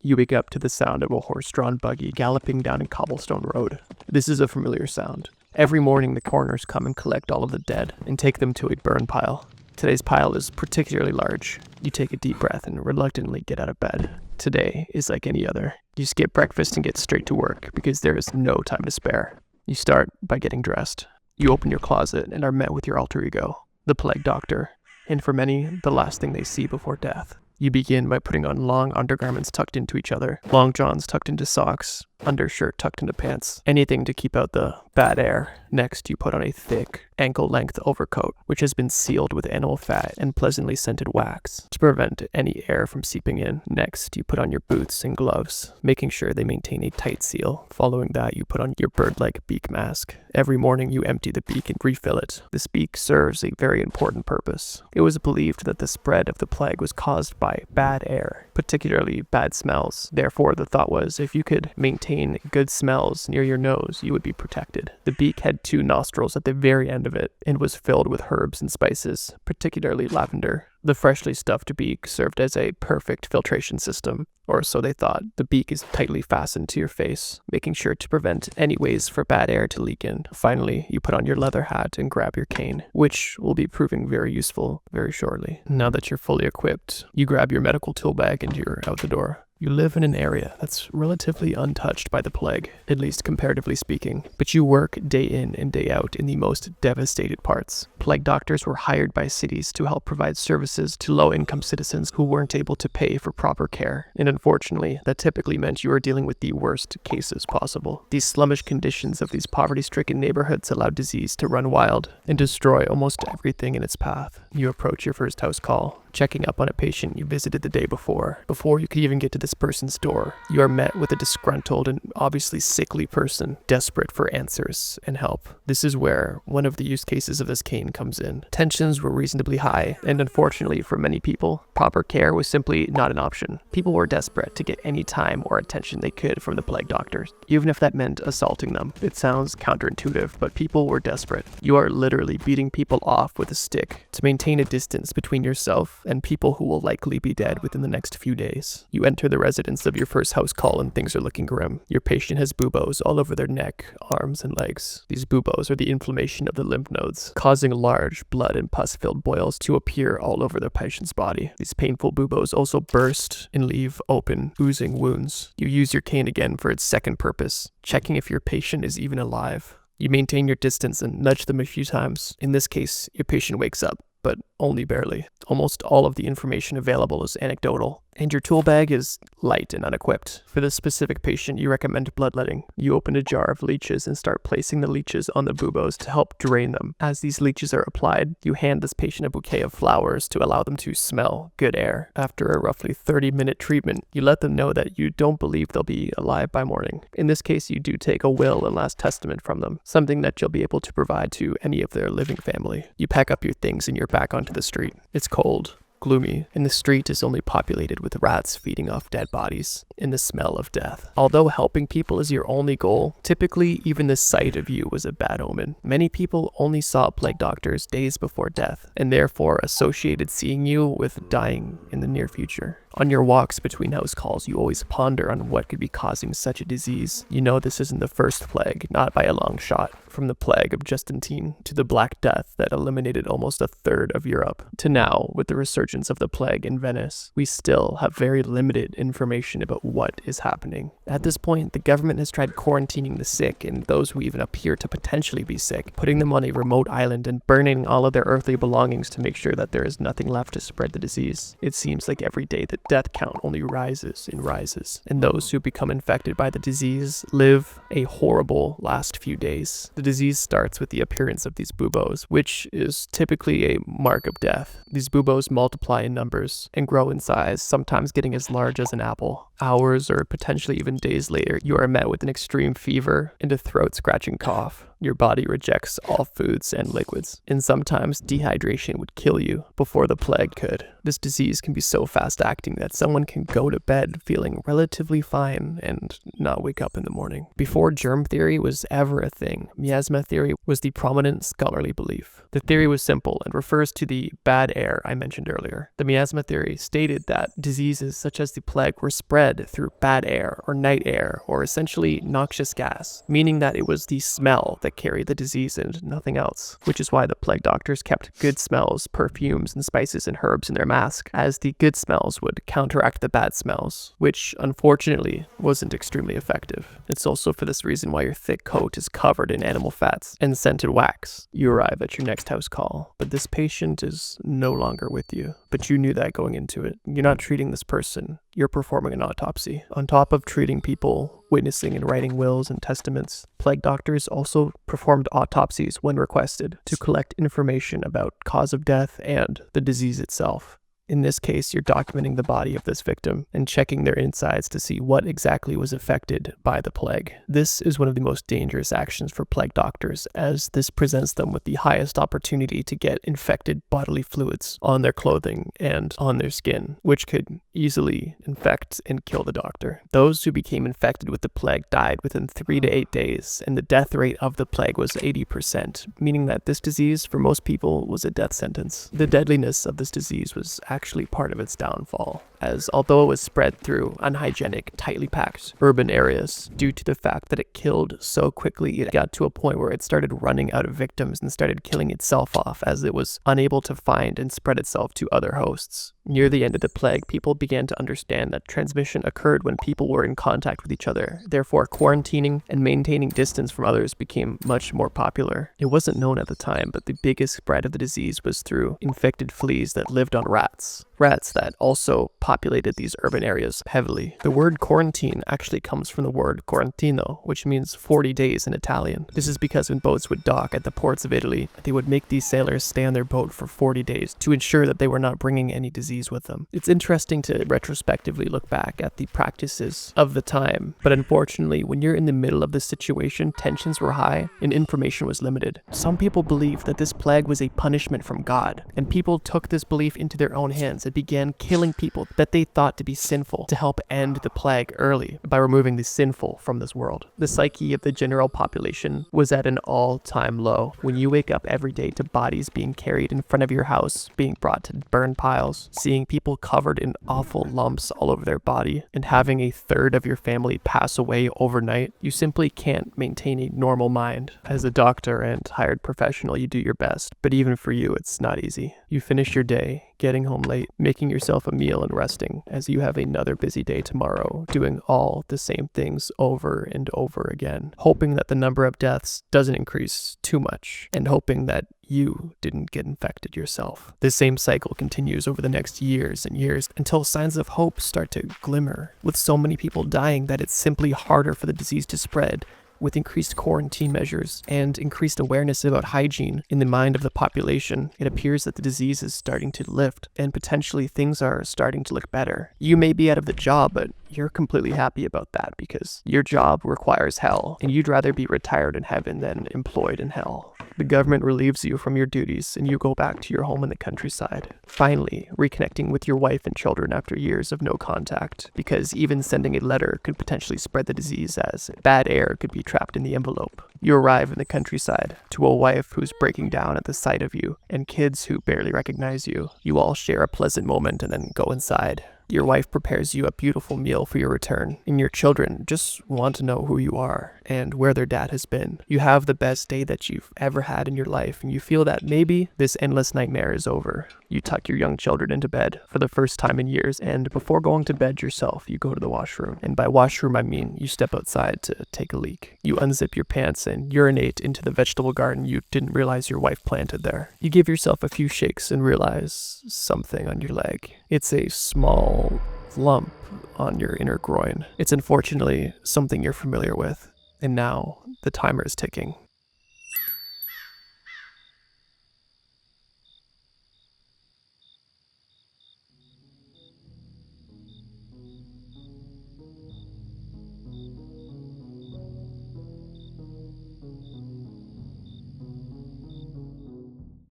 You wake up to the sound of a horse-drawn buggy galloping down a cobblestone road. This is a familiar sound. Every morning the coroners come and collect all of the dead and take them to a burn pile. Today's pile is particularly large. You take a deep breath and reluctantly get out of bed. Today is like any other. You skip breakfast and get straight to work because there is no time to spare. You start by getting dressed. You open your closet and are met with your alter ego, the plague doctor, and for many, the last thing they see before death. You begin by putting on long undergarments tucked into each other, long johns tucked into socks, undershirt tucked into pants, anything to keep out the bad air. Next, you put on a thick, ankle-length overcoat, which has been sealed with animal fat and pleasantly scented wax to prevent any air from seeping in. Next, you put on your boots and gloves, making sure they maintain a tight seal. Following that, you put on your bird-like beak mask. Every morning, you empty the beak and refill it. This beak serves a very important purpose. It was believed that the spread of the plague was caused by bad air, particularly bad smells. Therefore, the thought was, if you could maintain good smells near your nose, you would be protected. The beak had 2 nostrils at the very end of it and was filled with herbs and spices, particularly lavender. The freshly stuffed beak served as a perfect filtration system, or so they thought. The beak is tightly fastened to your face, making sure to prevent any ways for bad air to leak in. Finally, you put on your leather hat and grab your cane, which will be proving very useful very shortly. Now that you're fully equipped, you grab your medical tool bag and you're out the door. You live in an area that's relatively untouched by the plague, at least comparatively speaking, but you work day in and day out in the most devastated parts. Plague doctors were hired by cities to help provide services to low-income citizens who weren't able to pay for proper care, and unfortunately, that typically meant you were dealing with the worst cases possible. These slummish conditions of these poverty-stricken neighborhoods allowed disease to run wild and destroy almost everything in its path. You approach your first house call, checking up on a patient you visited the day before. Before you could even get to this person's door, you are met with a disgruntled and obviously sickly person, desperate for answers and help. This is where one of the use cases of this cane comes in. Tensions were reasonably high, and unfortunately for many people, proper care was simply not an option. People were desperate to get any time or attention they could from the plague doctors, even if that meant assaulting them. It sounds counterintuitive, but people were desperate. You are literally beating people off with a stick to maintain a distance between yourself and people who will likely be dead within the next few days. You enter the residence of your first house call and things are looking grim. Your patient has buboes all over their neck, arms, and legs. These buboes are the inflammation of the lymph nodes, causing large blood and pus-filled boils to appear all over the patient's body. These painful buboes also burst and leave open, oozing wounds. You use your cane again for its second purpose, checking if your patient is even alive. You maintain your distance and nudge them a few times. In this case, your patient wakes up, but only barely. Almost all of the information available is anecdotal, and your tool bag is light and unequipped. For this specific patient, you recommend bloodletting. You open a jar of leeches and start placing the leeches on the buboes to help drain them. As these leeches are applied, you hand this patient a bouquet of flowers to allow them to smell good air. After a roughly 30-minute treatment, you let them know that you don't believe they'll be alive by morning. In this case, you do take a will and last testament from them, something that you'll be able to provide to any of their living family. You pack up your things and you're back onto the street. It's cold, gloomy, and the street is only populated with rats feeding off dead bodies and the smell of death. Although helping people is your only goal, typically even the sight of you was a bad omen. Many people only saw plague doctors days before death, and therefore associated seeing you with dying in the near future. On your walks between house calls, you always ponder on what could be causing such a disease. You know this isn't the first plague, not by a long shot. From the plague of Justinian to the Black Death that eliminated almost a third of Europe, to now, with the resurgence of the plague in Venice, we still have very limited information about what is happening. At this point, the government has tried quarantining the sick and those who even appear to potentially be sick, putting them on a remote island and burning all of their earthly belongings to make sure that there is nothing left to spread the disease. It seems like every day the death count only rises and rises, and those who become infected by the disease live a horrible last few days. The disease starts with the appearance of these buboes, which is typically a mark of death. These buboes multiply in numbers and grow in size, sometimes getting as large as an apple. Hours or potentially even days later, you are met with an extreme fever and a throat-scratching cough. Your body rejects all foods and liquids, and sometimes dehydration would kill you before the plague could. This disease can be so fast-acting that someone can go to bed feeling relatively fine and not wake up in the morning. Before germ theory was ever a thing, miasma theory was the prominent scholarly belief. The theory was simple and refers to the bad air I mentioned earlier. The miasma theory stated that diseases such as the plague were spread through bad air or night air, or essentially noxious gas, meaning that it was the smell that carried the disease and nothing else, which is why the plague doctors kept good smells, perfumes, and spices and herbs in their mask, as the good smells would counteract the bad smells, which unfortunately wasn't extremely effective. It's also for this reason why your thick coat is covered in animal fats and scented wax. You arrive at your next house call, but this patient is no longer with you. But you knew that going into it. You're not treating this person, you're performing an autopsy. On top of treating people, witnessing and writing wills and testaments, plague doctors also performed autopsies when requested to collect information about cause of death and the disease itself. In this case, you're documenting the body of this victim and checking their insides to see what exactly was affected by the plague. This is one of the most dangerous actions for plague doctors, as this presents them with the highest opportunity to get infected bodily fluids on their clothing and on their skin, which could easily infect and kill the doctor. Those who became infected with the plague died within 3 to 8 days, and the death rate of the plague was 80%, meaning that this disease for most people was a death sentence. The deadliness of this disease was actually part of its downfall, as although it was spread through unhygienic, tightly packed urban areas, due to the fact that it killed so quickly, it got to a point where it started running out of victims and started killing itself off as it was unable to find and spread itself to other hosts. Near the end of the plague, people began to understand that transmission occurred when people were in contact with each other. Therefore, quarantining and maintaining distance from others became much more popular. It wasn't known at the time, but the biggest spread of the disease was through infected fleas that lived on rats. Rats that also populated these urban areas heavily. The word quarantine actually comes from the word quarantino, which means 40 days in Italian. This is because when boats would dock at the ports of Italy, they would make these sailors stay on their boat for 40 days to ensure that they were not bringing any disease with them. It's interesting to retrospectively look back at the practices of the time, but unfortunately, when you're in the middle of this situation, tensions were high and information was limited. Some people believed that this plague was a punishment from God, and people took this belief into their own hands and began killing people that they thought to be sinful to help end the plague early by removing the sinful from this world. The psyche of the general population was at an all-time low. When you wake up every day to bodies being carried in front of your house, being brought to burn piles, seeing people covered in awful lumps all over their body, and having a third of your family pass away overnight, you simply can't maintain a normal mind. As a doctor and hired professional, you do your best, but even for you, it's not easy. You finish your day, getting home late, making yourself a meal and resting, as you have another busy day tomorrow, doing all the same things over and over again, hoping that the number of deaths doesn't increase too much, and hoping that you didn't get infected yourself. This same cycle continues over the next years and years until signs of hope start to glimmer, with so many people dying that it's simply harder for the disease to spread. With increased quarantine measures and increased awareness about hygiene in the mind of the population, it appears that the disease is starting to lift and potentially things are starting to look better. You may be out of the job, but you're completely happy about that because your job requires hell and you'd rather be retired in heaven than employed in hell. The government relieves you from your duties and you go back to your home in the countryside, finally reconnecting with your wife and children after years of no contact, because even sending a letter could potentially spread the disease, as bad air could be trapped in the envelope. You arrive in the countryside to a wife who's breaking down at the sight of you and kids who barely recognize you. You all share a pleasant moment and then go inside. Your wife prepares you a beautiful meal for your return, and your children just want to know who you are and where their dad has been. You have the best day that you've ever had in your life, and you feel that maybe this endless nightmare is over. You tuck your young children into bed for the first time in years, and before going to bed yourself, you go to the washroom. And by washroom, I mean you step outside to take a leak. You unzip your pants and urinate into the vegetable garden you didn't realize your wife planted there. You give yourself a few shakes and realize something on your leg. It's a small lump on your inner groin. It's unfortunately something you're familiar with, and now the timer is ticking.